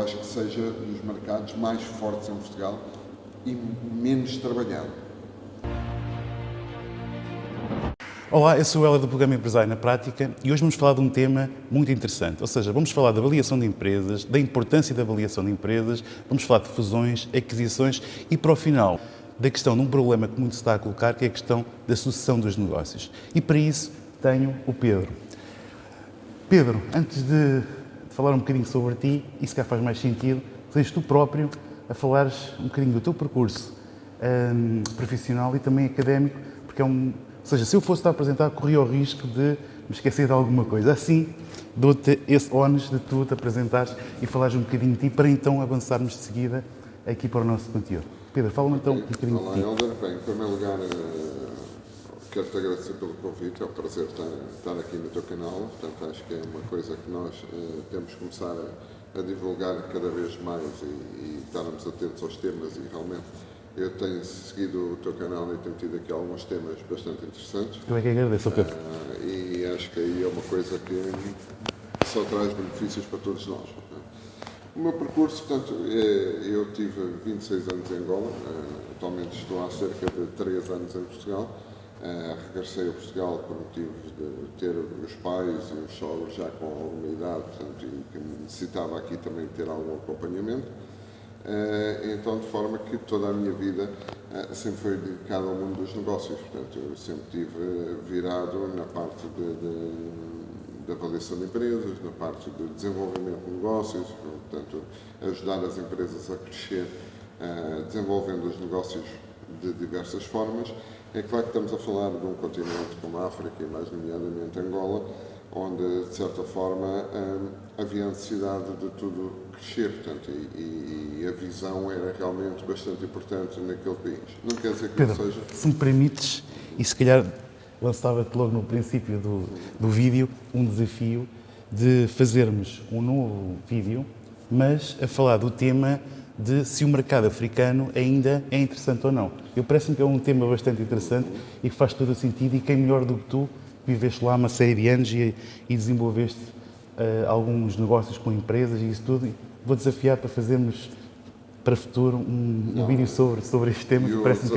acho que seja dos mercados mais fortes em Portugal e menos trabalhado. Olá, eu sou o Hélio do programa Empresário na Prática e hoje vamos falar de um tema muito interessante, ou seja, vamos falar da avaliação de empresas, da importância da avaliação de empresas, vamos falar de fusões, aquisições e, para o final, da questão de um problema que muito se está a colocar, que é a questão da sucessão dos negócios. E para isso tenho o Pedro. Pedro, antes de falar um bocadinho sobre ti, e se calhar faz mais sentido, sejas tu próprio a falares um bocadinho do teu percurso profissional e também académico, porque ou seja, se eu fosse-te apresentar, corria o risco de me esquecer de alguma coisa. Assim, dou-te esse ónus de tu te apresentares e falares um bocadinho de ti, para então avançarmos de seguida aqui para o nosso conteúdo. Pedro, fala-me então um bocadinho de ti. Olá, Helder. Bem, em primeiro lugar, quero-te agradecer pelo convite. É um prazer estar aqui no teu canal. Portanto, acho que é uma coisa que nós temos que começar a divulgar cada vez mais e estarmos atentos aos temas e realmente eu tenho seguido o teu canal e tenho tido aqui alguns temas bastante interessantes. Eu é que agradeço, Pedro. E acho que aí é uma coisa que só traz benefícios para todos nós. O meu percurso, portanto, eu tive 26 anos em Angola, atualmente estou há cerca de 3 anos em Portugal. Regressei a Portugal por motivos de ter os pais e os sogros já com alguma idade, portanto, e que necessitava aqui também ter algum acompanhamento. Então, de forma que toda a minha vida sempre foi dedicada ao mundo dos negócios. Portanto, eu sempre estive virado na parte de avaliação de empresas, na parte de desenvolvimento de negócios, portanto, ajudar as empresas a crescer, desenvolvendo os negócios de diversas formas. É claro que estamos a falar de um continente como a África e mais nomeadamente Angola, onde, de certa forma, havia a necessidade de tudo crescer, portanto, e a visão era realmente bastante importante naquele país. Não quer dizer que Pedro, não seja... se me permites, e se calhar lançava-te logo no princípio do vídeo um desafio de fazermos um novo vídeo, mas a falar do tema de se o mercado africano ainda é interessante ou não. Eu parece-me que é um tema bastante interessante e que faz todo o sentido, e quem melhor do que tu viveste lá uma série de anos e desenvolveste alguns negócios com empresas e isso tudo. Vou desafiar para fazermos para o futuro um vídeo sobre este tema, que parece-me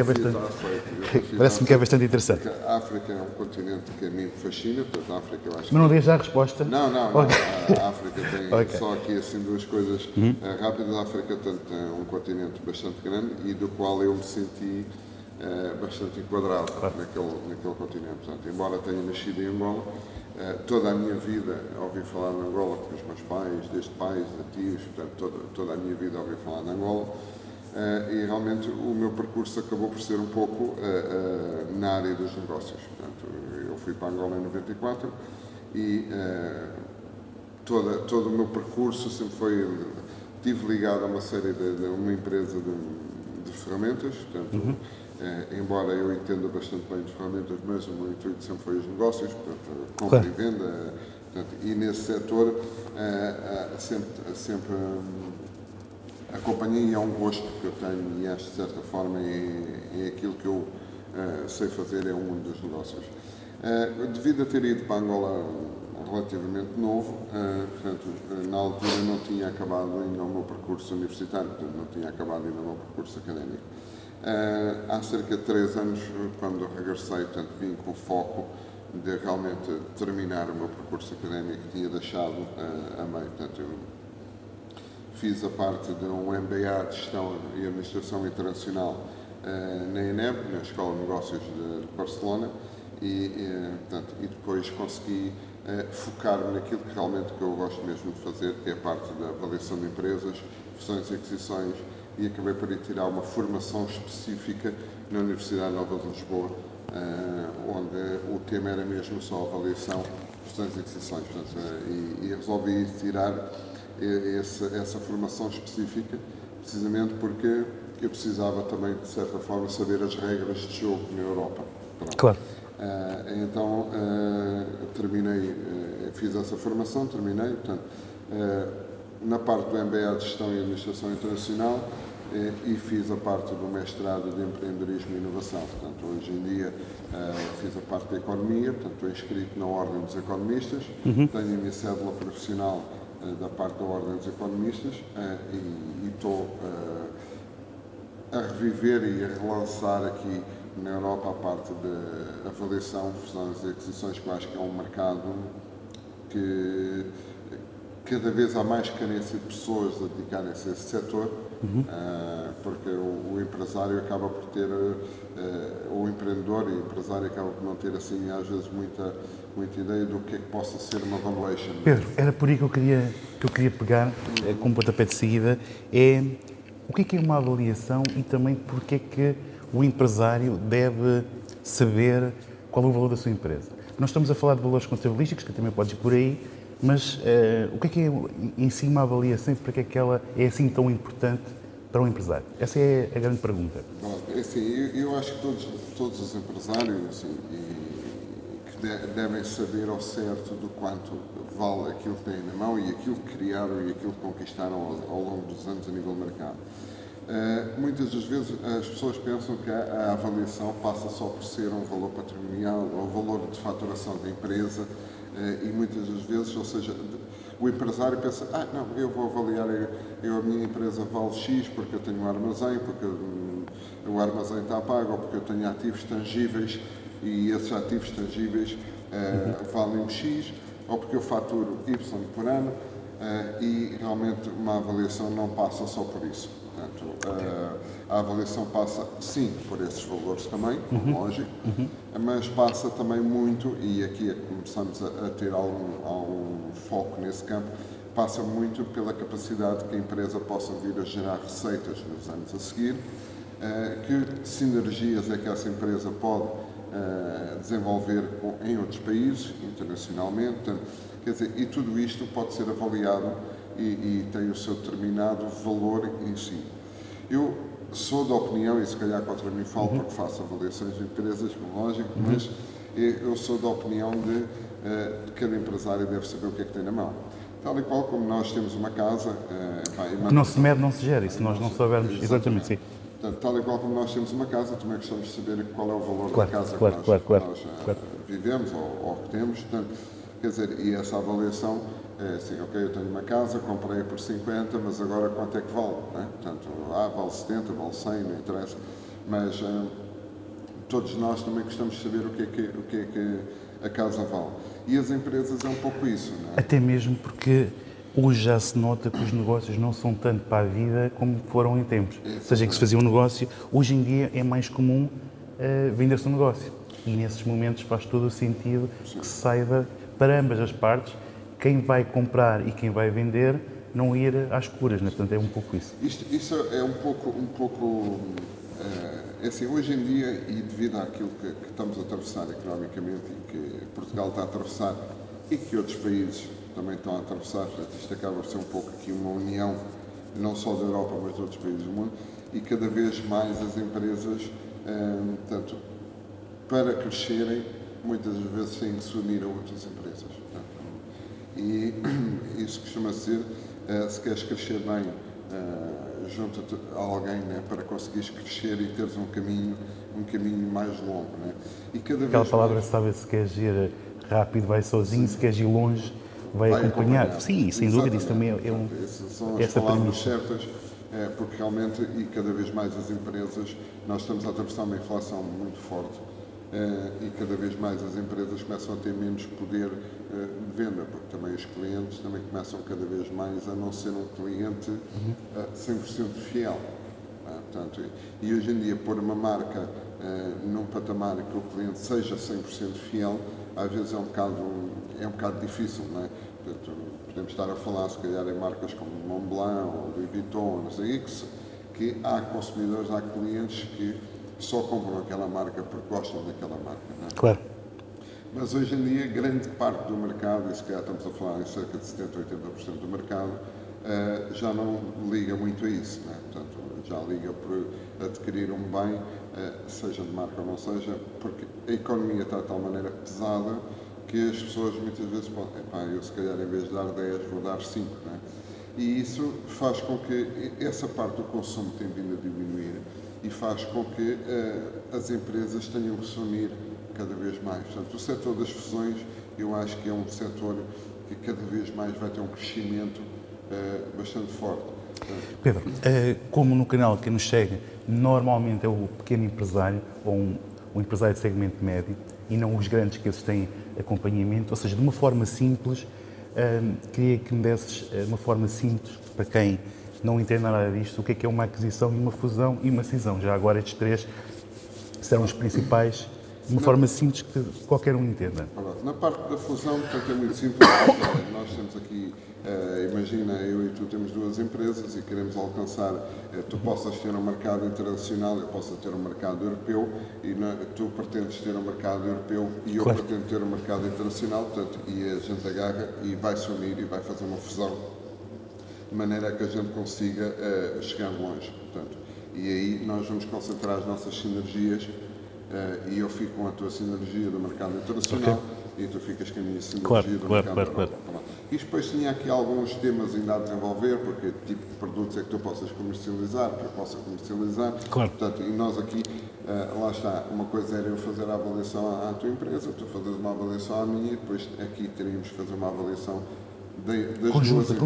que é bastante interessante. A África é um continente que a mim me fascina, portanto, a África eu acho Mas não dê já a resposta? Não. Okay. A África tem Okay. só aqui assim duas coisas rápidas. A África é um continente bastante grande e do qual eu me senti bastante enquadrado naquele continente. Portanto, embora tenha nascido em Angola, toda a minha vida ouvi falar de Angola com os meus pais, desde pais a tios, portanto, toda a minha vida ouvi falar de Angola. E realmente o meu percurso acabou por ser um pouco na área dos negócios. Portanto, eu fui para Angola em 94 e todo o meu percurso sempre estive ligado a uma série de uma empresa de ferramentas, portanto, embora eu entenda bastante bem de ferramentas, mas o meu intuito sempre foi os negócios, portanto, compra e venda, portanto, e nesse setor sempre acompanhei, e é um gosto que eu tenho, e acho de certa forma é aquilo que eu sei fazer, é o mundo dos negócios. Devido a ter ido para Angola relativamente novo, portanto, na altura não tinha acabado ainda o meu percurso universitário, portanto, não tinha acabado ainda o meu percurso académico. Há cerca de 3 anos, quando regressei, portanto, vim com o foco de realmente terminar o meu percurso académico que tinha deixado a meio. Portanto, eu fiz a parte de um MBA de Gestão e Administração Internacional na ENEB, na Escola de Negócios de Barcelona, e depois consegui focar-me naquilo que realmente eu gosto mesmo de fazer, que é a parte da avaliação de empresas, fusões e aquisições, e acabei por ir tirar uma formação específica na Universidade Nova de Lisboa, onde o tema era mesmo só avaliação, fusões e aquisições. Portanto, e resolvi tirar essa formação específica, precisamente porque eu precisava também, de certa forma, saber as regras de jogo na Europa. Pronto. Claro. Então, fiz essa formação, terminei, portanto, na parte do MBA de Gestão e Administração Internacional, e fiz a parte do mestrado de Empreendedorismo e Inovação. Portanto, hoje em dia fiz a parte da Economia, portanto, estou inscrito na Ordem dos Economistas, tenho a minha cédula profissional da parte da Ordem dos Economistas e estou a reviver e a relançar aqui na Europa a parte de avaliação, fusões e aquisições, que eu acho que é um mercado que cada vez há mais carência de pessoas a dedicarem-se a esse setor, porque o empresário acaba por ter, o empreendedor e o empresário acaba por não ter assim às vezes muita ideia do que é que possa ser uma valuation. Pedro, era por aí que eu queria pegar, com um pontapé de seguida, o que é uma avaliação e também porque é que o empresário deve saber qual é o valor da sua empresa. Nós estamos a falar de valores contabilísticos, que também pode ir por aí, mas o que é em si uma avaliação e porque é que ela é assim tão importante para um empresário? Essa é a grande pergunta. Bom, assim, eu acho que todos os empresários assim, que devem saber ao certo do quanto vale aquilo que têm na mão e aquilo que criaram e aquilo que conquistaram ao longo dos anos a nível de mercado. Muitas das vezes as pessoas pensam que a avaliação passa só por ser um valor patrimonial ou valor de faturação da empresa e muitas das vezes, ou seja, o empresário pensa, não, eu vou avaliar, a minha empresa vale X porque eu tenho um armazém, porque o armazém está pago, ou porque eu tenho ativos tangíveis e esses ativos tangíveis valem um X, ou porque eu faturo Y por ano e realmente uma avaliação não passa só por isso. Portanto, a avaliação passa, sim, por esses valores também, lógico, mas passa também muito, e aqui é que começamos a ter algum foco nesse campo, passa muito pela capacidade que a empresa possa vir a gerar receitas nos anos a seguir, que sinergias é que essa empresa pode desenvolver em outros países, internacionalmente, portanto, quer dizer, e tudo isto pode ser avaliado e tem o seu determinado valor em si. Eu sou da opinião, e se calhar contra mim falo porque faço avaliações de empresas, lógico, mas eu sou da opinião de cada empresário deve saber o que é que tem na mão. Tal e qual como nós temos uma casa... O que não se mede não se gera, e se nós não soubermos... Exatamente, sim. Portanto, tal e qual como nós temos uma casa, também gostamos de saber qual é o valor Claro, da casa claro, que nós claro. vivemos ou que temos. Portanto, quer dizer, e essa avaliação é assim, ok, eu tenho uma casa, comprei por 50, mas agora quanto é que vale? Né? Portanto, vale 70, vale 100, não interessa. Mas todos nós também gostamos de saber o que é que a casa vale. E as empresas é um pouco isso, não é? Até mesmo porque hoje já se nota que os negócios não são tanto para a vida como foram em tempos. Ou seja, que se fazia um negócio, hoje em dia é mais comum vender-se um negócio. E nesses momentos faz todo o sentido que se saiba para ambas as partes, quem vai comprar e quem vai vender, não ir às curas, né? Portanto é um pouco isso. Isso é um pouco assim, hoje em dia, e devido àquilo que estamos a atravessar economicamente e que Portugal está a atravessar e que outros países também estão a atravessar, isto acaba por ser um pouco aqui uma união, não só da Europa, mas de outros países do mundo, e cada vez mais as empresas, portanto, para crescerem, muitas das vezes têm que se unir a outras empresas. Portanto, e isso costuma-se dizer, se queres crescer bem, junta-te a alguém, né, para conseguires crescer e teres um caminho mais longo. Né? E cada Aquela vez palavra, mais, sabe, se queres ir rápido, vai sozinho, se queres ir longe, vai acompanhado. Sim, sem dúvida, isso também é um... Essas são as palavras certas, porque realmente, e cada vez mais as empresas, nós estamos a atravessar uma inflação muito forte, e cada vez mais as empresas começam a ter menos poder de venda, porque também os clientes também começam cada vez mais a não ser um cliente 100% fiel. Portanto, e hoje em dia pôr uma marca num patamar que o cliente seja 100% fiel, às vezes é um bocado difícil, não é? Portanto, podemos estar a falar, se calhar, em marcas como Montblanc ou Louis Vuitton, não sei, que há consumidores, há clientes que só compram aquela marca porque gostam daquela marca. Não é? Claro. Mas hoje em dia, grande parte do mercado, e se calhar estamos a falar em cerca de 70% a 80% do mercado, já não liga muito a isso. Não é? Portanto, já liga por adquirir um bem, seja de marca ou não seja, porque a economia está de tal maneira pesada que as pessoas muitas vezes podem, eu se calhar em vez de dar 10 vou dar 5. Não é? E isso faz com que essa parte do consumo tenha vindo a diminuir e faz com que as empresas tenham que se unir cada vez mais. Portanto, o setor das fusões, eu acho que é um setor que cada vez mais vai ter um crescimento bastante forte. Pedro, como no canal que nos segue, normalmente é o pequeno empresário ou um empresário de segmento médio e não os grandes que esses têm acompanhamento, ou seja, de uma forma simples, queria que me desses uma forma simples para quem não entende nada disto, o que é uma aquisição e uma fusão e uma cisão. Já agora estes três serão os principais, de uma forma simples que qualquer um entenda. Na parte da fusão, portanto, é muito simples. Nós temos aqui, imagina, eu e tu temos duas empresas e queremos alcançar, tu possas ter um mercado internacional, eu posso ter um mercado europeu e tu pretendes ter um mercado europeu e eu pretendo ter um mercado internacional, portanto, e a gente agarra e vai se unir e vai fazer uma fusão de maneira a que a gente consiga chegar longe. Portanto, e aí nós vamos concentrar as nossas sinergias e eu fico com a tua sinergia do mercado internacional e tu ficas com a minha sinergia do mercado europeu. E depois tinha aqui alguns temas ainda a desenvolver, porque tipo de produtos é que tu possas comercializar, que eu possa comercializar. Portanto, e nós aqui, lá está, uma coisa era eu fazer a avaliação à tua empresa, tu fazes uma avaliação à minha e depois aqui teríamos que fazer uma avaliação das duas empresas.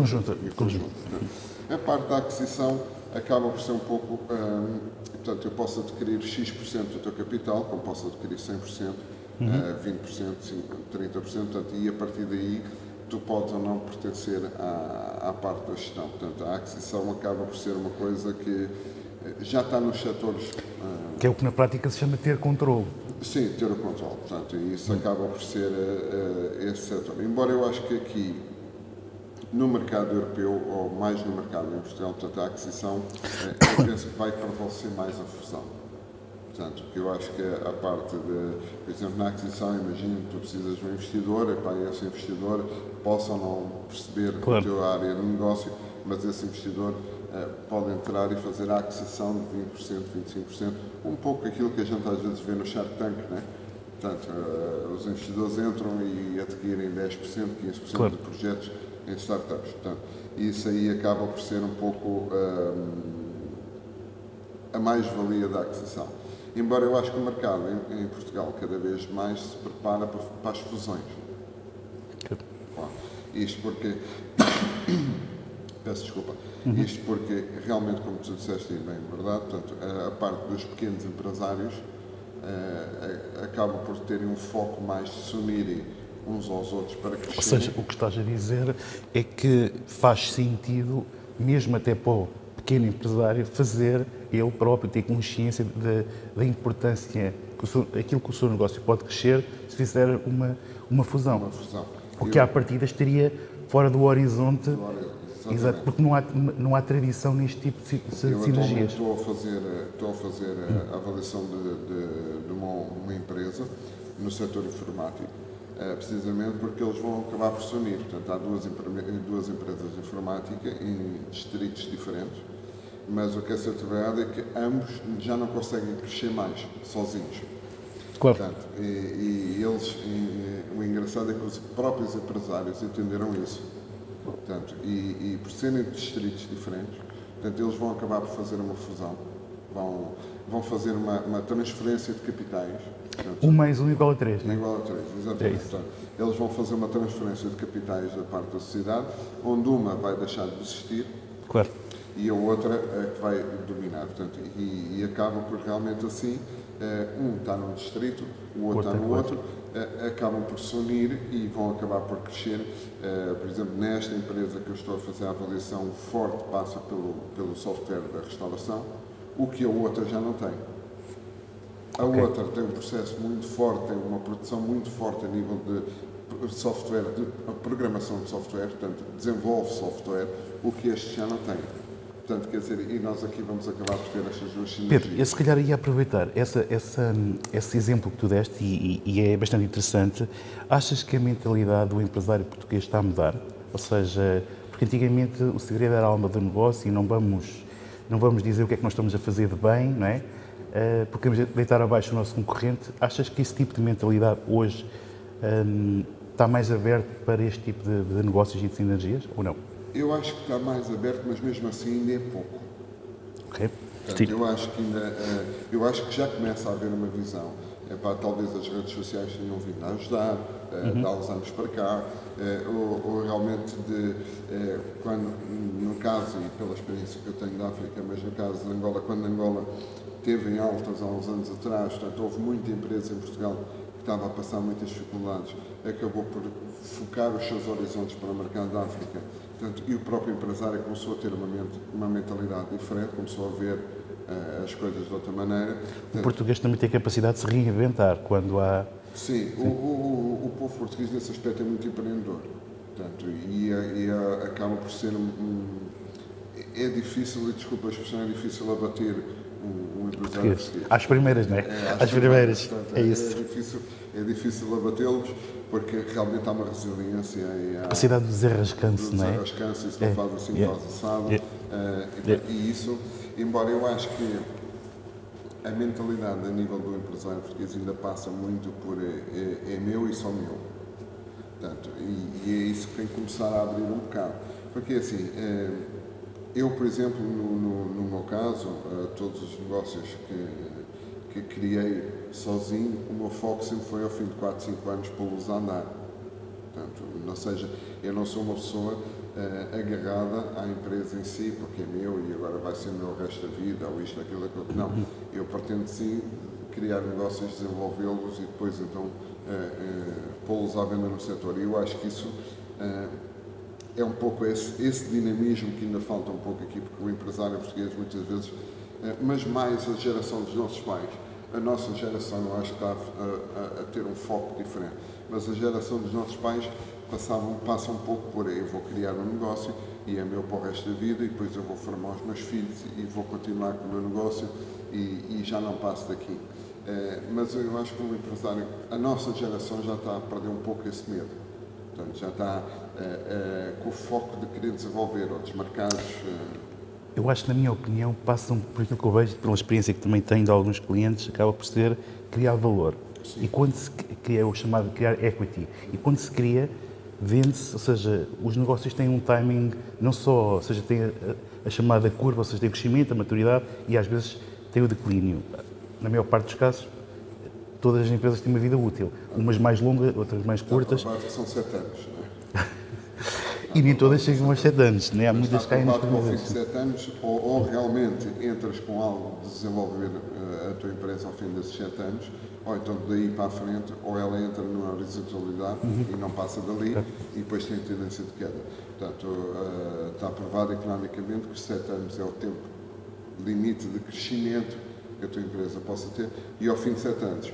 Conjunta. A parte da aquisição acaba por ser um pouco, portanto, eu posso adquirir X% do teu capital, como posso adquirir 100%, 20%, 30%, portanto, e a partir daí tu podes ou não pertencer à parte da gestão. Portanto, a aquisição acaba por ser uma coisa que já está nos setores... que é o que na prática se chama ter controle. Sim, ter o controle. Portanto, e isso acaba por ser esse setor. Embora eu acho que aqui, no mercado europeu, ou mais no mercado industrial, portanto, a aquisição, eu penso que vai prevalecer mais a fusão. Portanto, porque eu acho que a parte de, por exemplo, na aquisição, imagino que tu precisas de um investidor, e esse investidor possa ou não perceber a tua área de negócio, mas esse investidor pode entrar e fazer a aquisição de 20%, 25%, um pouco aquilo que a gente às vezes vê no Shark Tank, né? Portanto, os investidores entram e adquirem 10%, 15% de projetos em startups. Portanto, isso aí acaba por ser um pouco a mais-valia da aquisição. Embora eu acho que o mercado em Portugal cada vez mais se prepara para as fusões. Isto porque... Peço desculpa. Isto porque realmente, como tu disseste bem, verdade, portanto, a parte dos pequenos empresários acaba por terem um foco mais de se unirem uns aos outros para crescerem. Ou seja, o que estás a dizer é que faz sentido, mesmo até para o pequeno empresário, fazer ele próprio ter consciência da importância, aquilo que o seu negócio pode crescer se fizer uma fusão. O que à partida estaria fora do horizonte. Exato, porque não há tradição neste tipo de sinergias. Eu estou a fazer a avaliação de uma empresa no setor informático, precisamente porque eles vão acabar por se unir. Portanto, há duas empresas de informática em distritos diferentes, mas o que é certo é que ambos já não conseguem crescer mais sozinhos. Portanto, e eles, o engraçado é que os próprios empresários entenderam isso. Portanto, e por serem de distritos diferentes, portanto, eles vão acabar por fazer uma fusão, vão fazer uma transferência de capitais. Portanto, 1 mais 1 igual a 3, não é? Igual a 3, exatamente. Portanto, eles vão fazer uma transferência de capitais da parte da sociedade, onde uma vai deixar de existir e a outra é que vai dominar. Portanto, e acaba por realmente assim, um está num distrito, o outro está no outro, acabam por se unir e vão acabar por crescer. Por exemplo, nesta empresa que eu estou a fazer a avaliação, o forte passa pelo software da restauração, o que a outra já não tem. A outra tem um processo muito forte, tem uma produção muito forte a nível de software, de programação de software, portanto, desenvolve software, o que este já não tem. Portanto, quer dizer, e nós aqui vamos acabar por ter estas duas sinergias. Pedro, eu se calhar ia aproveitar esse exemplo que tu deste e é bastante interessante. Achas que a mentalidade do empresário português está a mudar? Ou seja, porque antigamente o segredo era a alma do negócio e não vamos dizer o que é que nós estamos a fazer de bem, não é? Porque queremos deitar abaixo o nosso concorrente. Achas que esse tipo de mentalidade hoje está mais aberto para este tipo de negócios e de sinergias ou não? Eu acho que está mais aberto, mas mesmo assim ainda é pouco. Ok. Portanto, eu acho que já começa a haver uma visão. talvez as redes sociais tenham vindo a ajudar, há uns anos para cá, ou realmente quando, no caso, e pela experiência que eu tenho da África, mas no caso de Angola, quando Angola teve em altas há uns anos atrás, portanto, houve muita empresa em Portugal que estava a passar muitas dificuldades, acabou por focar os seus horizontes para o mercado da África. Portanto, e o próprio empresário começou a ter uma mentalidade diferente, começou a ver as coisas de outra maneira. O português também tem a capacidade de se reinventar quando há... Sim, o povo português nesse aspecto é muito empreendedor. Portanto, acaba por ser é difícil, e desculpa a expressão, é difícil abater um empresário português. Às primeiras, não é? Às primeiras, portanto, é isso. É difícil abatê-los, porque realmente há uma resiliência. A capacidade de desenrascance, não é? Desenrascance, isso não faz assim, faz assado. E isso, embora eu acho que a mentalidade a nível do empresário português ainda passa muito por é meu e só meu. Portanto, e é isso que tem que começar a abrir um bocado. Porque assim, eu, por exemplo, no meu caso, todos os negócios que criei sozinho, o meu foco sempre foi ao fim de 4, 5 anos pô-los a andar. Portanto, ou seja, eu não sou uma pessoa agarrada à empresa em si, porque é meu e agora vai ser meu o resto da vida, ou isto, aquilo, aquilo. Não, eu pretendo sim criar negócios, desenvolvê-los e depois então pô-los à venda no setor. E eu acho que isso é um pouco esse dinamismo que ainda falta um pouco aqui, porque o empresário português muitas vezes, mas mais a geração dos nossos pais, a nossa geração eu acho que está a ter um foco diferente, mas a geração dos nossos pais passa um pouco por aí, eu vou criar um negócio e é meu para o resto da vida e depois eu vou formar os meus filhos e vou continuar com o meu negócio e já não passo daqui. Mas eu acho que o empresário, a nossa geração já está a perder um pouco esse medo. Portanto, já está com o foco de querer desenvolver outros mercados. Eu acho que, na minha opinião, passam por aquilo que eu vejo, pela experiência que também tenho de alguns clientes, acaba por ser criar valor. Sim. E quando se cria o chamado criar equity, e quando se cria, vende-se, ou seja, os negócios têm um timing, não só, ou seja, tem a chamada curva, ou seja, tem o crescimento, a maturidade e às vezes tem o declínio. Na maior parte dos casos, todas as empresas têm uma vida útil, umas mais longas, outras mais curtas. São 7 anos, não é? E nem todas chegam aos 7 anos, né? Há muitas que caem nos primeiros anos. Ao fim de 7 anos, ou realmente entras com algo de desenvolver a tua empresa ao fim desses 7 anos, ou então daí para a frente, ou ela entra numa horizontalidade e não passa dali, e depois tem tendência de queda. Portanto, está provado economicamente que 7 anos é o tempo limite de crescimento que a tua empresa possa ter, e ao fim de 7 anos,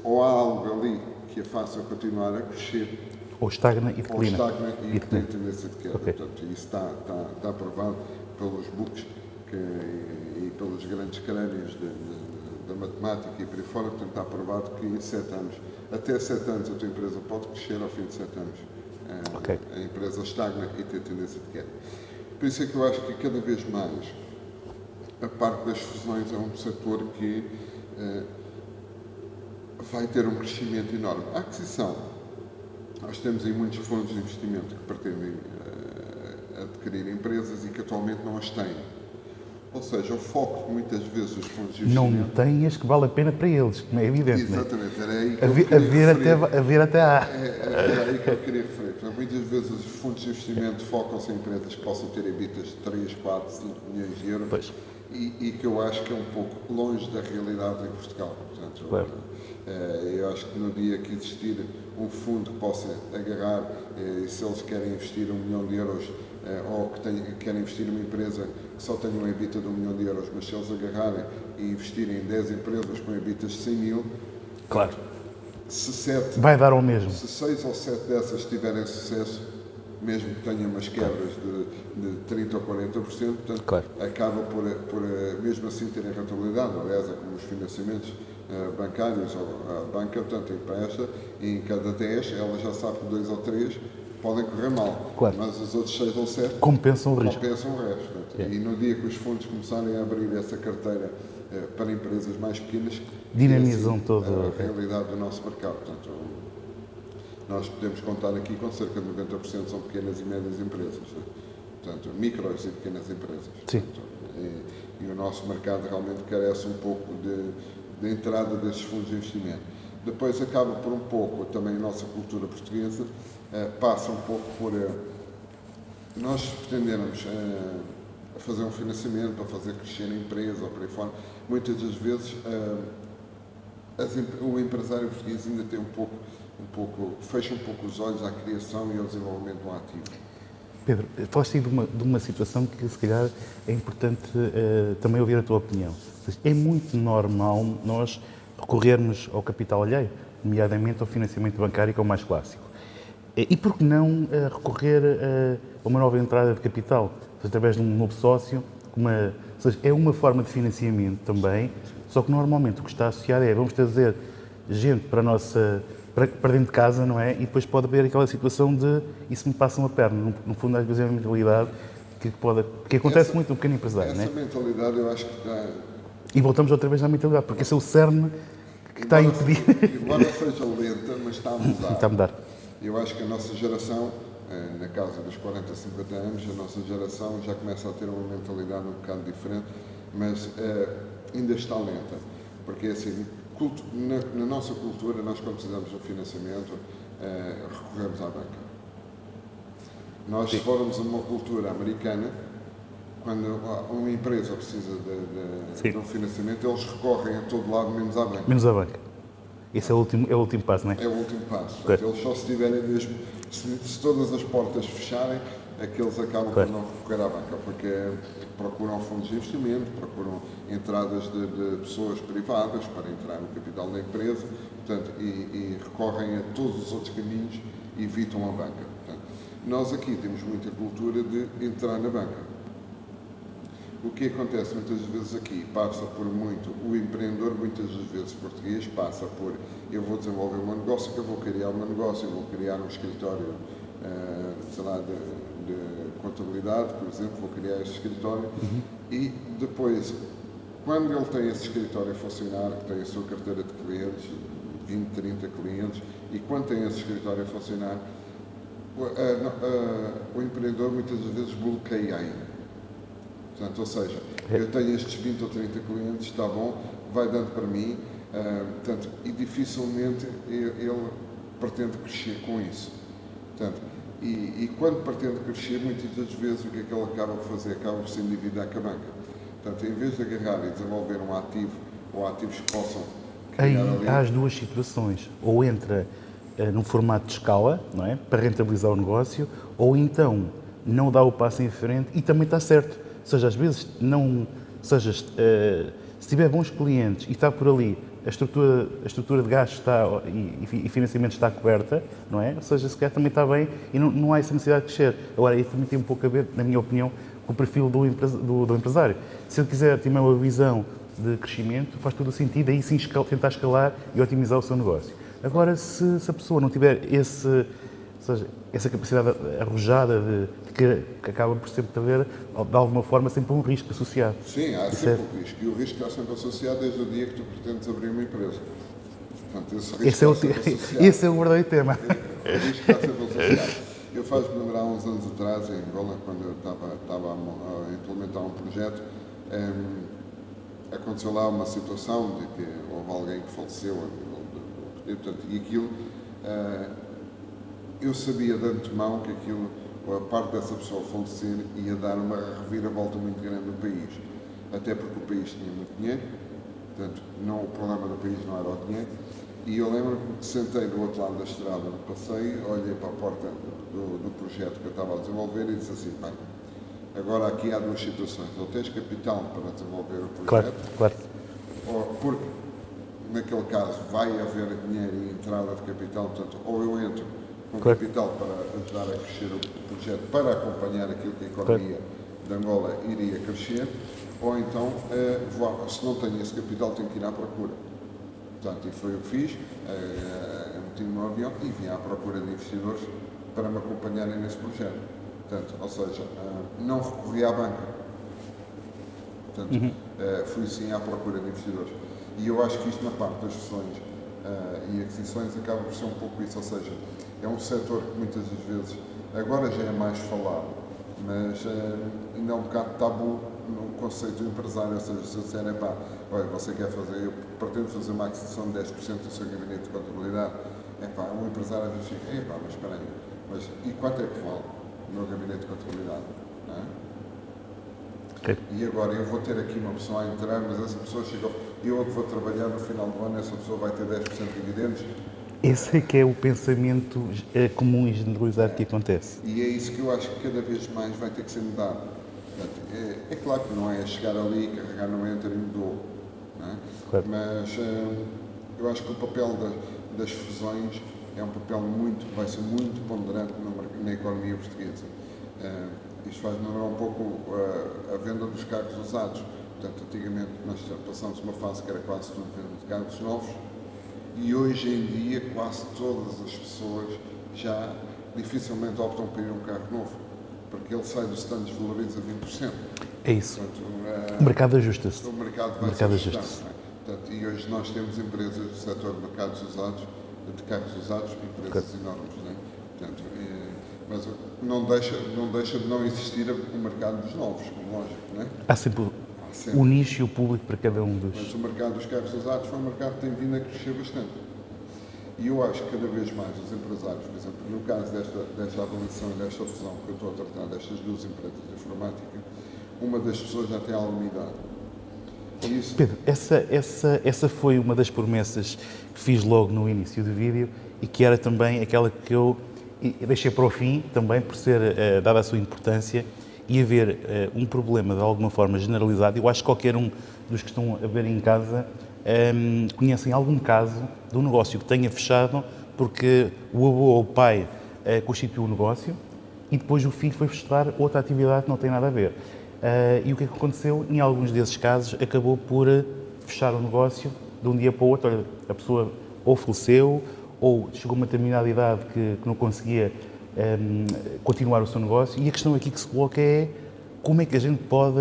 ou há algo ali que a faça continuar a crescer, ou estagna e declina. Ou estagna e tem tendência de queda. Okay. Portanto, isso está provado pelos books e pelos grandes crânios da matemática e por aí fora. Portanto, está provado que em 7 anos, até 7 anos, a tua empresa pode crescer, ao fim de 7 anos a empresa estagna e tem tendência de queda. Por isso é que eu acho que cada vez mais a parte das fusões é um setor que vai ter um crescimento enorme. A aquisição. Nós temos aí muitos fundos de investimento que pretendem adquirir empresas e que atualmente não as têm. Ou seja, o foco que muitas vezes os fundos de investimento... Não têm as que vale a pena para eles, como é evidente. Exatamente, era aí que eu queria referir. A ver até há. Era aí que eu queria referir. Portanto, muitas vezes os fundos de investimento focam-se em empresas que possam ter EBITDAs de 3, 4, 5 milhões de euros. Pois. E que eu acho que é um pouco longe da realidade em Portugal. Portanto, claro. Eu acho que no dia que existir um fundo que possa agarrar, se eles querem investir 1 milhão de euros, ou que querem investir numa empresa que só tenha um EBITDA de 1 milhão de euros, mas se eles agarrarem e investirem em 10 empresas com EBITDAs de 100 mil, claro. Vai dar ao mesmo. Se 6 ou 7 dessas tiverem sucesso, mesmo que tenha umas quebras de 30% ou 40%, portanto, claro. acaba por mesmo assim terem rentabilidade. Aliás, é como os financiamentos bancários, ou a banca, portanto, empresta, e em cada 10 ela já sabe que 2 ou 3 podem correr mal, claro. mas os outros 6 ou 7 compensam o risco. Portanto, e no dia que os fundos começarem a abrir essa carteira para empresas mais pequenas, dinamizam assim, toda a realidade do nosso mercado. Portanto, nós podemos contar aqui com cerca de 90% são pequenas e médias empresas, né? Portanto, micros e pequenas empresas. Sim. Portanto, e o nosso mercado realmente carece um pouco da entrada desses fundos de investimento. Depois acaba por um pouco, também a nossa cultura portuguesa, passa um pouco por nós pretendermos a fazer um financiamento para fazer crescer a empresa ou por aí fora. Muitas das vezes o empresário português ainda tem fecha um pouco os olhos à criação e ao desenvolvimento do ativo. Pedro, falaste de uma situação que se calhar é importante também ouvir a tua opinião. É muito normal nós recorrermos ao capital alheio, nomeadamente ao financiamento bancário, que é o mais clássico. E por que não recorrer a uma nova entrada de capital, através de um novo sócio? Ou seja, é uma forma de financiamento também, só que normalmente o que está associado vamos trazer gente para dentro de casa, não é? E depois pode haver aquela situação de isso me passa uma perna. No fundo, às vezes é uma mentalidade que acontece muito no pequeno empresário, não é? Essa mentalidade eu acho que está... E voltamos outra vez à mentalidade, porque esse é o cerne que está a impedir. Embora seja lenta, mas está a mudar. Está a mudar. Eu acho que a nossa geração, na casa dos 40, 50 anos, a nossa geração já começa a ter uma mentalidade um bocado diferente, mas ainda está lenta. Porque assim, na nossa cultura, nós quando precisamos de um financiamento, recorremos à banca. Nós, se formos a uma cultura americana, quando uma empresa precisa de um financiamento, eles recorrem a todo lado, menos à banca. Menos à banca. Esse é o último passo, não é? É o último passo. Portanto, eles só se tiverem mesmo, se todas as portas fecharem, é que eles acabam por não recorrer à banca, porque procuram fundos de investimento, procuram entradas de pessoas privadas para entrar no capital da empresa, portanto, e recorrem a todos os outros caminhos e evitam a banca. Portanto, nós aqui temos muita cultura de entrar na banca. O que acontece muitas vezes aqui passa por muito, o empreendedor muitas das vezes português passa por, eu vou desenvolver um negócio, eu vou criar um negócio, eu vou criar um escritório, sei lá, de contabilidade, por exemplo, vou criar este escritório e depois, quando ele tem esse escritório a funcionar, que tem a sua carteira de clientes, 20, 30 clientes, e quando tem esse escritório a funcionar, o empreendedor muitas das vezes bloqueia ainda. Portanto, ou seja, eu tenho estes 20 ou 30 clientes, está bom, vai dando para mim, portanto, e dificilmente ele pretende crescer com isso. Portanto, e quando pretende crescer, muitas das vezes o que é que ele acaba por fazer? Acaba por se endividar com a banca. Portanto, em vez de agarrar e desenvolver um ativo, ou ativos que possam criar ali... Há as duas situações. Ou entra num formato de escala, não é? Para rentabilizar o negócio, ou então não dá o passo em frente e também está certo. Ou seja, às vezes se tiver bons clientes e está por ali, a estrutura de gastos está, e financiamento está coberta, não é? Ou seja, se calhar também está bem e não há essa necessidade de crescer. Agora, isso também tem um pouco a ver, na minha opinião, com o perfil do empresário. Se ele quiser ter uma visão de crescimento, faz todo o sentido aí sim tentar escalar e otimizar o seu negócio. Agora, se a pessoa não tiver essa capacidade arrojada que acaba por sempre haver, de alguma forma, sempre um risco associado. Sim, há sempre um risco. E o risco está sempre associado desde o dia que tu pretendes abrir uma empresa. Portanto, esse é o verdadeiro tema. O risco está sempre associado. Eu faz-me lembrar, há uns anos atrás, em Angola, quando eu estava a implementar um projeto, aconteceu lá uma situação de que houve alguém que faleceu e aquilo... eu sabia de antemão que a parte dessa pessoa falecer ia dar uma reviravolta muito grande no país. Até porque o país tinha muito dinheiro, portanto, o problema do país não era o dinheiro. E eu lembro-me que sentei do outro lado da estrada no passeio, olhei para a porta do projeto que eu estava a desenvolver e disse assim, bem, agora aqui há duas situações. Ou tens capital para desenvolver o projeto, claro. Porque naquele caso vai haver dinheiro e entrada de capital, portanto, ou eu entro com capital para ajudar a crescer o projeto, para acompanhar aquilo que a economia de Angola iria crescer, ou então, se não tenho esse capital, tenho que ir à procura. Portanto, e foi o que fiz, meti-me no avião e vim à procura de investidores para me acompanharem nesse projeto. Portanto, ou seja, não recorri à banca. Portanto, fui sim à procura de investidores. E eu acho que isto na parte das fusões e aquisições acaba por ser um pouco isso, ou seja, é um setor que muitas das vezes, agora já é mais falado, mas ainda é um bocado tabu no conceito do empresário, ou seja, se eu disser, pá, olha, você quer fazer, eu pretendo fazer uma aquisição de 10% do seu gabinete de contabilidade, o empresário diz assim, mas espera aí, e quanto é que vale o meu gabinete de contabilidade? Não é? Okay. E agora eu vou ter aqui uma pessoa a entrar, mas essa pessoa chega, eu que vou trabalhar no final do ano, essa pessoa vai ter 10% de dividendos. Esse é que é o pensamento comum e generalizado que acontece. E é isso que eu acho que cada vez mais vai ter que ser mudado. Portanto, é claro que não é chegar ali, carregar no enter e mudou, não é? Claro. Mas eu acho que o papel das fusões é um papel vai ser muito ponderante na economia portuguesa. Isto faz lembrar um pouco a venda dos carros usados. Portanto, antigamente nós passamos uma fase que era quase tudo venda de carros novos, e hoje em dia quase todas as pessoas já dificilmente optam por ir um carro novo, porque ele sai do stand desvaloriza 20%. É isso. Portanto, o mercado ajusta-se. O mercado vai se ajustar. Portanto, e hoje nós temos empresas do setor de mercados usados, de carros usados, empresas enormes. Não é? Portanto, mas não deixa de não existir o mercado dos novos, como lógico. Não é? Há sempre o nicho e o público para cada um dos... Mas o mercado dos carros usados foi um mercado que tem vindo a crescer bastante. E eu acho que cada vez mais os empresários, por exemplo, no caso desta avaliação e desta fusão que eu estou a tratar, destas duas empresas de informática, uma das pessoas já tem alguma idade. E isso... Pedro, essa foi uma das promessas que fiz logo no início do vídeo e que era também aquela que eu deixei para o fim, também por ser dada a sua importância e haver um problema de alguma forma generalizado. Eu acho que qualquer um dos que estão a ver em casa conhecem algum caso de um negócio que tenha fechado porque o avô ou o pai constituiu o negócio e depois o filho foi fechar outra atividade que não tem nada a ver. E o que é que aconteceu? Em alguns desses casos acabou por fechar o negócio de um dia para o outro. Olha, a pessoa ou faleceu ou chegou a uma determinada idade que não conseguia continuar o seu negócio, e a questão aqui que se coloca é como é que a gente pode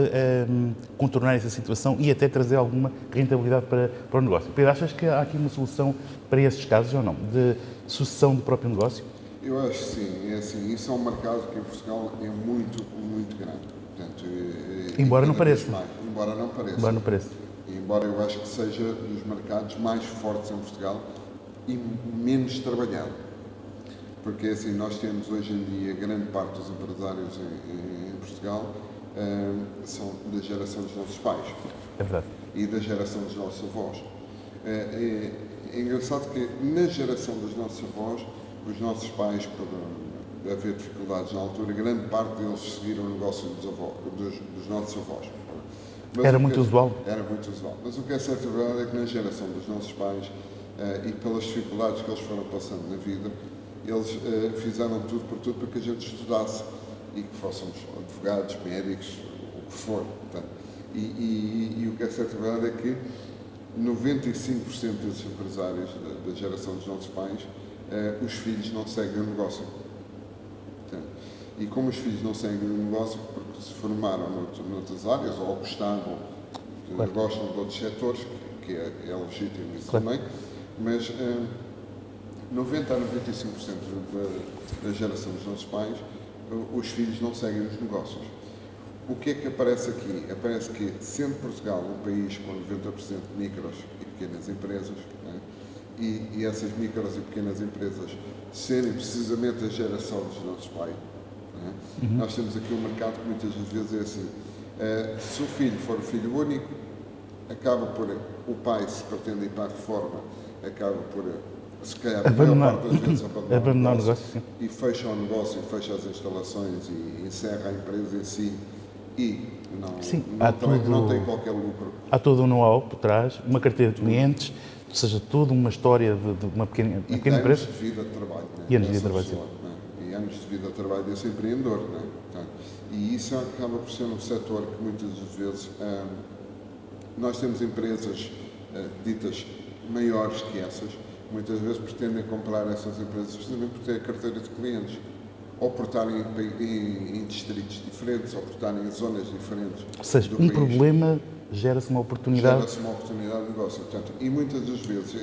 contornar essa situação e até trazer alguma rentabilidade para o negócio. Pedro, achas que há aqui uma solução para esses casos ou não? De sucessão do próprio negócio? Eu acho que sim. É assim, isso é um mercado que em Portugal é muito, muito grande. Portanto, embora não pareça. Embora não pareça. Embora eu acho que seja dos mercados mais fortes em Portugal e menos trabalhado. Porque assim, nós temos hoje em dia grande parte dos empresários em Portugal são da geração dos nossos pais. É verdade. E da geração dos nossos avós. É engraçado que na geração dos nossos avós, os nossos pais, por haver dificuldades na altura, grande parte deles seguiram o negócio dos nossos avós. Mas era muito usual? Era muito usual. Mas o que é certo e verdade é que na geração dos nossos pais e pelas dificuldades que eles foram passando na vida, eles fizeram tudo por tudo para que a gente estudasse e que fôssemos advogados, médicos, o que for. Portanto, e o que é certo e verdade é que 95% desses empresários da geração dos nossos pais, os filhos não seguem o negócio. Portanto, e como os filhos não seguem o negócio, porque se formaram noutras áreas ou gostavam, claro, gostam de outros setores, que é legítimo isso, claro, também, mas 90 a 95% da geração dos nossos pais, os filhos não seguem os negócios. O que é que aparece aqui? Aparece que, sendo Portugal um país com 90% de micros e pequenas empresas, né, e essas micros e pequenas empresas serem precisamente a geração dos nossos pais, né, nós temos aqui um mercado que muitas vezes é assim. Se o filho for o filho único, acaba por o pai, se pretende ir para a reforma, acaba por, se calhar, a maior parte das vezes abandonar o negócio e fecha o negócio, fecha as instalações e encerra a empresa em si e não tem qualquer lucro. Há todo um know-how por trás, uma carteira de clientes, ou seja, toda uma história de uma pequena empresa. E anos de vida de trabalho. Né? E anos de vida de trabalho, pessoa, né? E anos de vida de trabalho desse empreendedor. Né? Portanto, e isso acaba por ser um setor que muitas vezes nós temos empresas ditas maiores que essas, muitas vezes pretendem comprar essas empresas precisamente por ter a carteira de clientes, ou por estarem em distritos diferentes, ou por estarem em zonas diferentes. Ou seja, um problema gera-se uma oportunidade. Gera-se uma oportunidade de negócio. Portanto, e muitas das vezes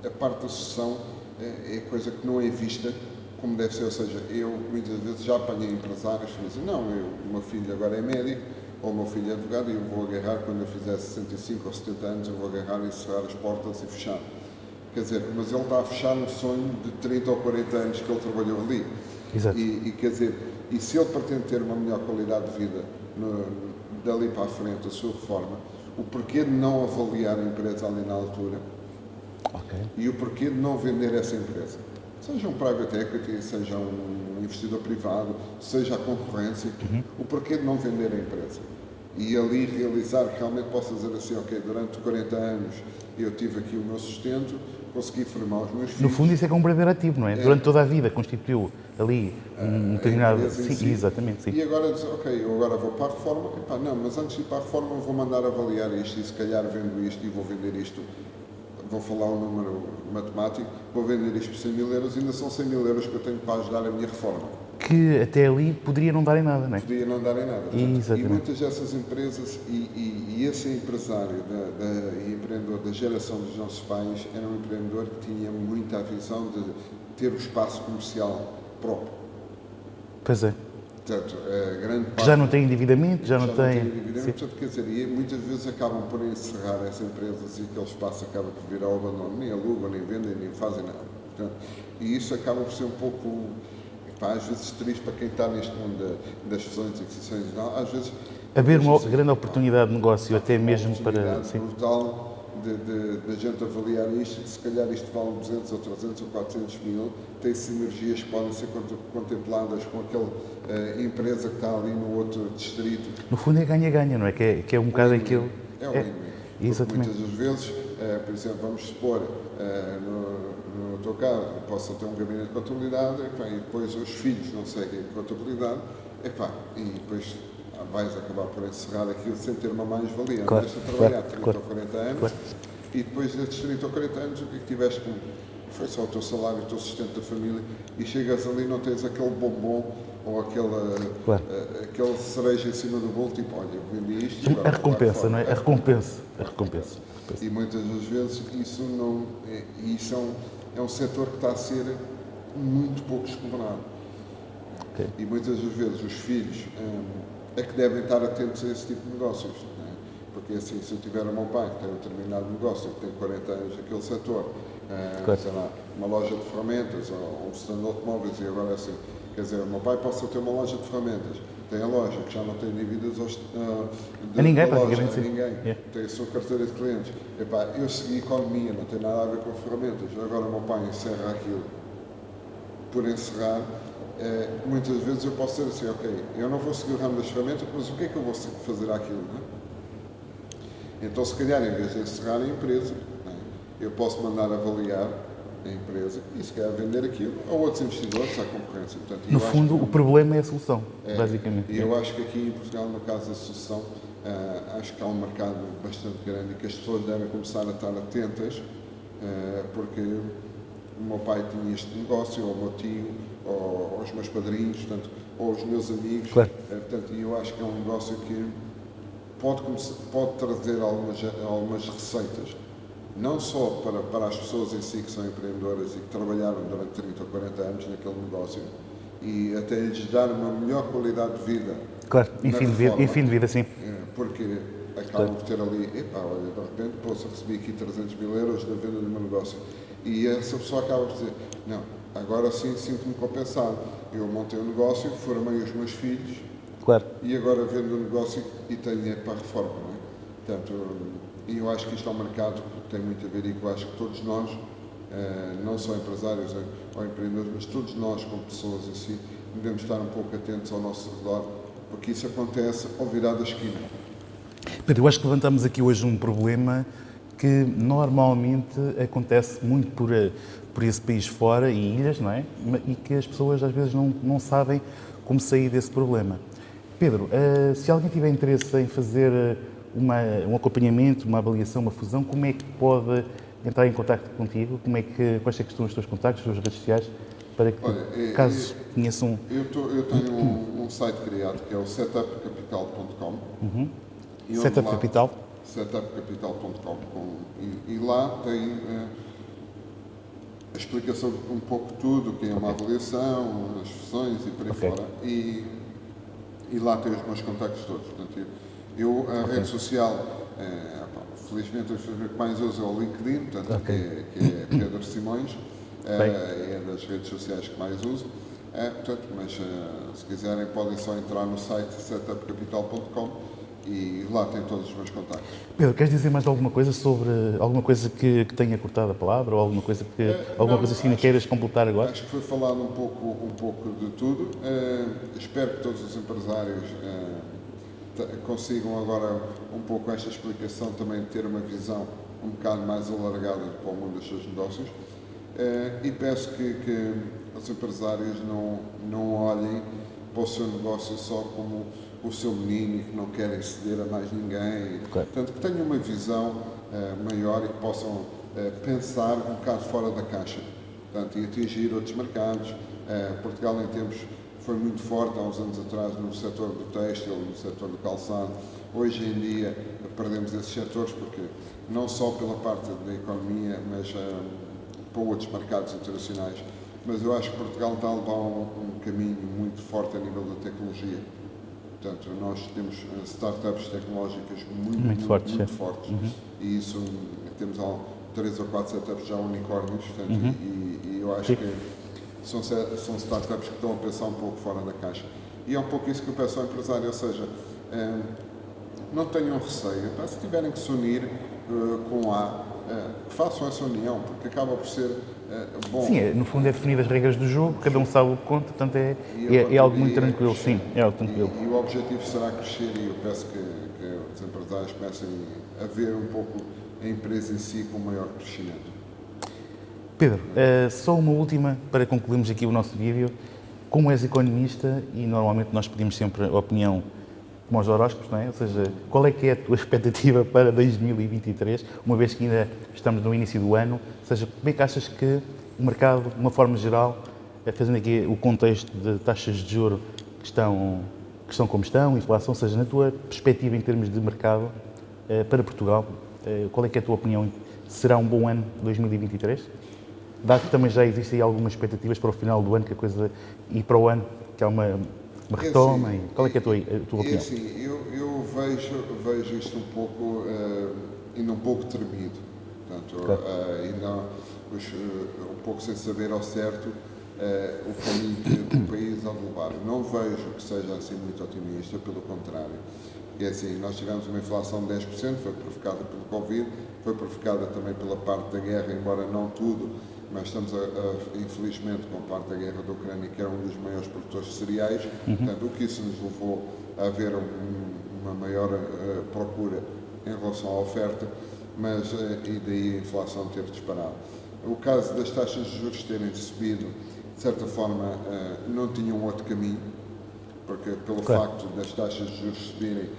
a parte da sucessão é coisa que não é vista como deve ser. Ou seja, eu muitas vezes já apanhei empresários que dizem, não, o meu filho agora é médico, ou o meu filho é advogado e eu vou agarrar, quando eu fizer 65 ou 70 anos, eu vou agarrar e cerrar as portas e fechar. Quer dizer, mas ele está a fechar um sonho de 30 ou 40 anos que ele trabalhou ali. Exato. Quer dizer, e se ele pretende ter uma melhor qualidade de vida dali para a frente, a sua reforma, o porquê de não avaliar a empresa ali na altura e o porquê de não vender essa empresa? Seja um private equity, seja um investidor privado, seja a concorrência, o porquê de não vender a empresa? E ali realizar, realmente posso dizer assim, ok, durante 40 anos eu tive aqui o meu sustento, consegui formar os meus filhos. No fundo, isso é que é um verdadeiro ativo, não é? Durante toda a vida constituiu ali um determinado... empresa em Sim, si. exatamente, sim. E agora diz, ok, eu agora vou para a reforma, epá, não, mas antes de ir para a reforma eu vou mandar avaliar isto e se calhar vendo isto e vou vender isto, vou falar um número matemático, vou vender isto por 100 mil euros e ainda são 100 mil euros que eu tenho para ajudar a minha reforma. Que até ali poderia não dar em nada, não é? Podia não dar em nada. Exatamente. E muitas dessas empresas e esse empresário e empreendedor da geração dos nossos pais era um empreendedor que tinha muita visão de ter o espaço comercial próprio. Pois é. Portanto, a grande parte... Já não tem endividamento, já não tem... endividamento, portanto, quer dizer, e muitas vezes acabam por encerrar essas empresas e aquele espaço acaba por vir ao abandono. Nem alugam, nem vendem, nem fazem nada. Portanto, e isso acaba por ser um pouco... às vezes triste para quem está neste mundo das fusões e aquisições, às vezes... Haver uma grande oportunidade de negócio, até mesmo para... Sim. Brutal de gente avaliar isto, que se calhar isto vale 200 ou 300 ou 400 mil, tem sinergias que podem ser contempladas com aquela empresa que está ali no outro distrito. No fundo é ganha-ganha, não é? Que é um bocado aquilo... É o win-win. Exatamente. Muitas das vezes, por exemplo, vamos supor, no teu caso, possa ter um gabinete de contabilidade e depois os filhos não seguem a contabilidade e depois vais acabar por encerrar aquilo sem ter uma mais-valia. Claro, Deixa de trabalhar claro, 30 ou 40 anos e depois desses 30 ou 40 anos o que é que tiveste como? Foi só o teu salário, o teu sustento da família e chegas ali e não tens aquele bombom ou aquele cereja em cima do bolo, tipo, olha, eu vendi isto e agora A recompensa, não é? A recompensa. E muitas das vezes isso é um setor que está a ser muito pouco explorado. Okay. E muitas das vezes os filhos é que devem estar atentos a esse tipo de negócios. Não é? Porque assim, se eu tiver o meu pai que tem um determinado negócio, que tem 40 anos naquele setor, sei lá, uma loja de ferramentas ou um stand de automóveis e agora assim, quer dizer, o meu pai possa ter uma loja de ferramentas, tem a loja que já não tem dívidas a ninguém, praticamente. A ninguém. Yeah. Tem a sua carteira de clientes. Eu segui economia, não tem nada a ver com ferramentas. Agora o meu pai encerra aquilo por encerrar. Muitas vezes eu posso dizer assim, ok, eu não vou seguir o ramo das ferramentas, mas o que é que eu vou fazer àquilo? Não é? Então, se calhar, em vez de encerrar a empresa, não é? Eu posso mandar avaliar a empresa e se calhar vender aquilo a outros investidores, à concorrência. Portanto, No fundo, o problema é a solução, basicamente. E eu acho que aqui em Portugal, no caso da solução, acho que há um mercado bastante grande e que as pessoas devem começar a estar atentas, porque o meu pai tinha este negócio, ou o meu tio, ou os meus padrinhos, portanto, ou os meus amigos. Claro. Portanto, eu acho que é um negócio que pode trazer algumas receitas, não só para as pessoas em si que são empreendedoras e que trabalharam durante 30 ou 40 anos naquele negócio e até lhes dar uma melhor qualidade de vida. Claro, e fim de vida, sim. Porque acabam por ter ali, olha, de repente, recebi aqui 300 mil euros da venda do meu negócio. E essa pessoa acaba por dizer, não, agora sim sinto-me compensado. Eu montei um negócio, formei os meus filhos, claro. E agora vendo o negócio e tenho dinheiro para a reforma. Não é? Portanto, e eu acho que isto é um mercado que tem muito a ver e que eu acho que todos nós, não só empresários ou empreendedores, mas todos nós como pessoas em si, devemos estar um pouco atentos ao nosso redor, porque isso acontece ao virar da esquina. Pedro, eu acho que levantamos aqui hoje um problema que normalmente acontece muito por esse país fora e ilhas, não é? E que as pessoas às vezes não sabem como sair desse problema. Pedro, se alguém tiver interesse em fazer um acompanhamento, uma avaliação, uma fusão, como é que pode entrar em contacto contigo? Quais é que são os teus contactos, as tuas redes sociais, para que, caso conheçam... Eu tenho um site criado que é o setupcapital.com. Setup Capital? Setupcapital.com e lá tem a explicação de um pouco tudo, o que é uma avaliação, as fusões e por aí fora. E lá tem os meus contactos todos. Portanto, A rede social, felizmente, o que mais uso é o LinkedIn, portanto, que é Pedro Simões, é das redes sociais que mais uso. Mas se quiserem podem só entrar no site setupcapital.com e lá tem todos os meus contactos. Pedro, queres dizer mais alguma coisa sobre alguma coisa que tenha cortado a palavra ou alguma coisa assim que queiras completar agora? Acho que foi falado um pouco de tudo. Espero que todos os empresários consigam agora um pouco esta explicação também de ter uma visão um bocado mais alargada para o mundo dos seus negócios. E peço que os empresários não olhem para o seu negócio só como o seu menino e que não querem ceder a mais ninguém. Portanto, que tenham uma visão maior e que possam pensar um bocado fora da caixa, portanto, e atingir outros mercados. Portugal, em tempos, foi muito forte há uns anos atrás no setor do têxtil, no setor do calçado. Hoje em dia perdemos esses setores porque não só pela parte da economia, mas para outros mercados internacionais. Mas eu acho que Portugal está a levar um caminho muito forte a nível da tecnologia. Portanto, nós temos startups tecnológicas muito fortes. E isso, temos 3 ou 4 startups já unicórnios, portanto, e eu acho que são startups que estão a pensar um pouco fora da caixa. E é um pouco isso que eu peço ao empresário, ou seja, não tenham receio, se tiverem que se unir com façam essa união, porque acaba por ser bom. Sim, no fundo é definir as regras do jogo, cada um sabe o que conta, portanto é algo muito tranquilo, sim, é algo tranquilo. E o objetivo será crescer e eu peço que os empresários comecem a ver um pouco a empresa em si com maior crescimento. Pedro, só uma última para concluirmos aqui o nosso vídeo. Como és economista e normalmente nós pedimos sempre a opinião como aos horóscopos, não é? Ou seja, qual é que é a tua expectativa para 2023, uma vez que ainda estamos no início do ano? Ou seja, como é que achas que o mercado, de uma forma geral, fazendo aqui o contexto de taxas de juros que estão como estão, inflação, ou seja, na tua perspectiva em termos de mercado para Portugal, qual é que é a tua opinião? Será um bom ano 2023? Dado que também já existem algumas expectativas para o final do ano, que a coisa e para o ano, que há uma retoma. Qual é que é a tua opinião? Assim, eu vejo isto um pouco, ainda um pouco tremido. Portanto, ainda um pouco sem saber ao certo o caminho que o país há de levar. Não vejo que seja assim muito otimista, pelo contrário. E assim, nós tivemos uma inflação de 10%, foi provocada pelo Covid, foi provocada também pela parte da guerra, embora não tudo, mas estamos, infelizmente, com a parte da guerra da Ucrânia, que é um dos maiores produtores de cereais, portanto, o que isso nos levou a haver uma maior procura em relação à oferta, mas e daí a inflação ter disparado. O caso das taxas de juros terem subido, de certa forma, não tinham outro caminho, porque pelo facto das taxas de juros subirem,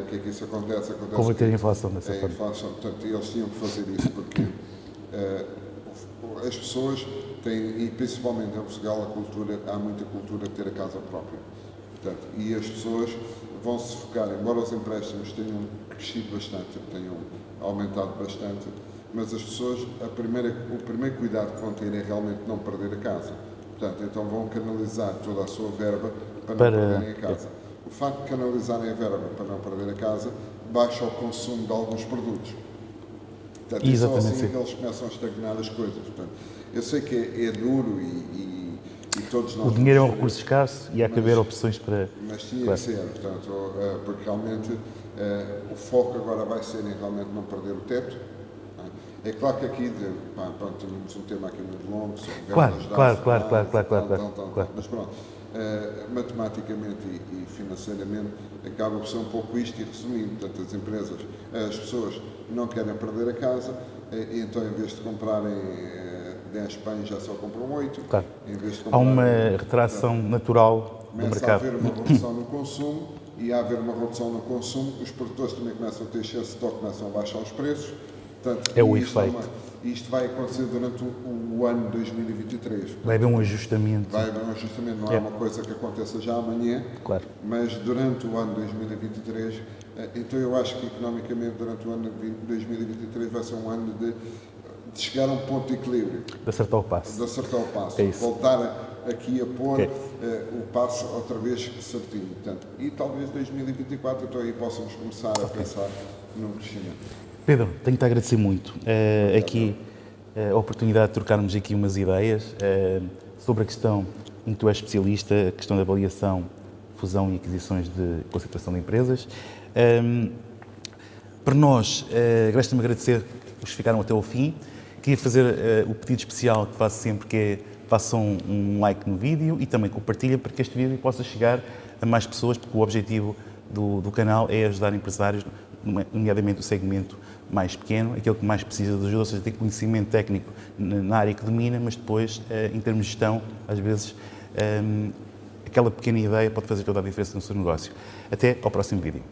o que é que isso acontece? Combater a inflação dessa forma. Inflação, portanto, eles tinham que fazer isso, porque as pessoas têm, e principalmente em Portugal, há muita cultura de ter a casa própria. Portanto, e as pessoas vão se focar, embora os empréstimos tenham crescido bastante, tenham aumentado bastante, mas as pessoas, o primeiro cuidado que vão ter é realmente não perder a casa. Portanto, então vão canalizar toda a sua verba para não perderem a casa. O facto de canalizarem a verba para não perder a casa baixa o consumo de alguns produtos. Portanto, e só assim que eles começam a estagnar as coisas. Portanto, eu sei que é duro e todos nós... O dinheiro é um recurso escasso e há que haver opções para... Mas tinha que ser, portanto, porque realmente o foco agora vai ser em realmente não perder o teto. É claro que aqui, temos um tema aqui muito longo, claro. Mas pronto, matematicamente e financeiramente acaba por ser um pouco isto e resumindo, portanto as pessoas não querem perder a casa e então em vez de comprarem 10 pães já só compram 8. Claro. Em vez de há uma retração natural do mercado. Começa a haver uma redução no consumo e a haver uma redução no consumo, os produtores também começam a ter excesso de estoque, começam a baixar os preços. Portanto, é o efeito. Isto vai acontecer durante o ano de 2023. Portanto, vai haver um ajustamento. Não é uma coisa que aconteça já amanhã, claro. Mas durante o ano de 2023, então eu acho que economicamente durante o ano de 2023 vai ser um ano de chegar a um ponto de equilíbrio. De acertar o passo. É isso. Voltar aqui a pôr Ok. o passo outra vez certinho. Portanto, e talvez 2024, então aí possamos começar a pensar num crescimento. Pedro, tenho-te a agradecer muito aqui a oportunidade de trocarmos aqui umas ideias sobre a questão em que tu és especialista, a questão da avaliação, fusão e aquisições de concentração de empresas. Para nós, resta-me agradecer os que ficaram até ao fim. Queria fazer o pedido especial que faço sempre, que é façam um like no vídeo e também compartilhem para que este vídeo possa chegar a mais pessoas, porque o objetivo do canal é ajudar empresários, nomeadamente o segmento mais pequeno, aquele que mais precisa de ajuda, ou seja, tem conhecimento técnico na área que domina, mas depois, em termos de gestão, às vezes, aquela pequena ideia pode fazer toda a diferença no seu negócio. Até ao próximo vídeo.